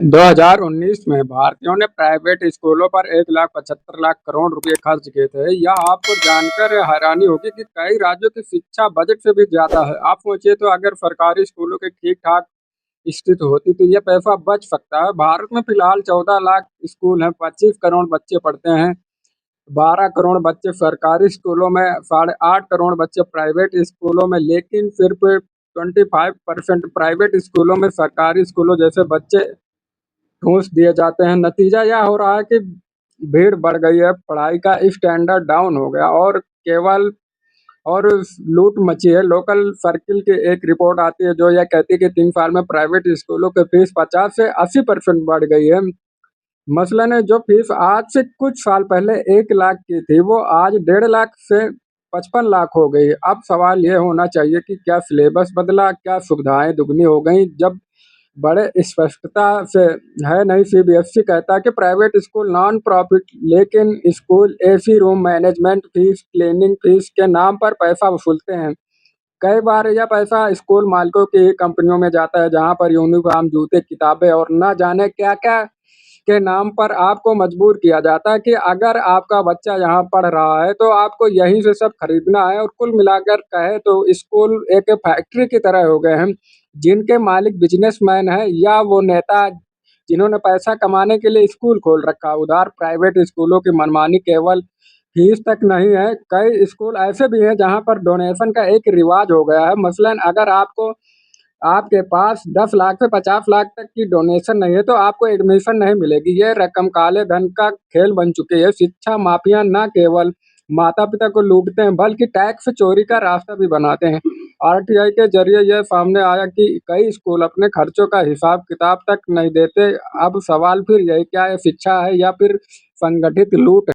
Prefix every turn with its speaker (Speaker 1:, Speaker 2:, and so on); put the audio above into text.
Speaker 1: 2019 में भारतीयों ने प्राइवेट स्कूलों पर 1,75,00,000 करोड़ रुपए खर्च किए थे। यह आपको जानकर हैरानी होगी कि कई राज्यों की शिक्षा बजट से भी ज्यादा है। आप सोचिए तो अगर सरकारी स्कूलों की ठीक ठाक स्थिति होती तो यह पैसा बच सकता है। भारत में फिलहाल 14 लाख स्कूल हैं, 25 करोड़ बच्चे पढ़ते हैं। 12 करोड़ बच्चे सरकारी स्कूलों में, 8.5 करोड़ बच्चे प्राइवेट स्कूलों में, लेकिन सिर्फ 25% प्राइवेट स्कूलों में सरकारी स्कूलों जैसे बच्चे ठूँस दिए जाते हैं। नतीजा यह हो रहा है कि भीड़ बढ़ गई है, पढ़ाई का स्टैंडर्ड डाउन हो गया और लूट मची है। लोकल सर्किल की एक रिपोर्ट आती है जो यह कहती है कि 3 साल में प्राइवेट स्कूलों की फीस 50 से 80% बढ़ गई है। मसलन है जो फीस आज से कुछ साल पहले 1 लाख की थी, वो आज 1.5 लाख से 55 लाख हो गई। अब सवाल ये होना चाहिए कि क्या सिलेबस बदला, क्या सुविधाएं दुगनी हो गई? जब बड़े स्पष्टता से है नहीं। सीबीएसई कहता है कि प्राइवेट स्कूल नॉन प्रॉफिट, लेकिन school AC room, management fees, cleaning fees के नाम पर पैसा वसूलते हैं। कई बार यह पैसा स्कूल मालिकों की ही कंपनियों में जाता है, जहां पर यूनिफॉर्म, जूते, किताबें और न जाने क्या क्या के नाम पर आपको मजबूर किया जाता है कि अगर आपका बच्चा यहाँ पढ़ रहा है तो आपको यहीं से सब खरीदना है। और कुल मिलाकर कहे तो स्कूल एक फैक्ट्री की तरह हो गए हैं, जिनके मालिक बिजनेसमैन हैं या वो नेता जिन्होंने पैसा कमाने के लिए स्कूल खोल रखा। उधार प्राइवेट स्कूलों की मनमानी केवल फीस तक नहीं है, कई स्कूल ऐसे भी हैं जहाँ पर डोनेशन का एक रिवाज हो गया है। मसलन अगर आपके पास 10 लाख से 50 लाख तक की डोनेशन नहीं है तो आपको एडमिशन नहीं मिलेगी। ये रकम काले धन का खेल बन चुकी है। शिक्षा माफिया न केवल माता पिता को लूटते हैं बल्कि टैक्स चोरी का रास्ता भी बनाते हैं। आरटीआई के जरिए यह सामने आया कि कई स्कूल अपने खर्चों का हिसाब किताब तक नहीं देते। अब सवाल फिर यही, क्या ये शिक्षा है या फिर संगठित लूट है?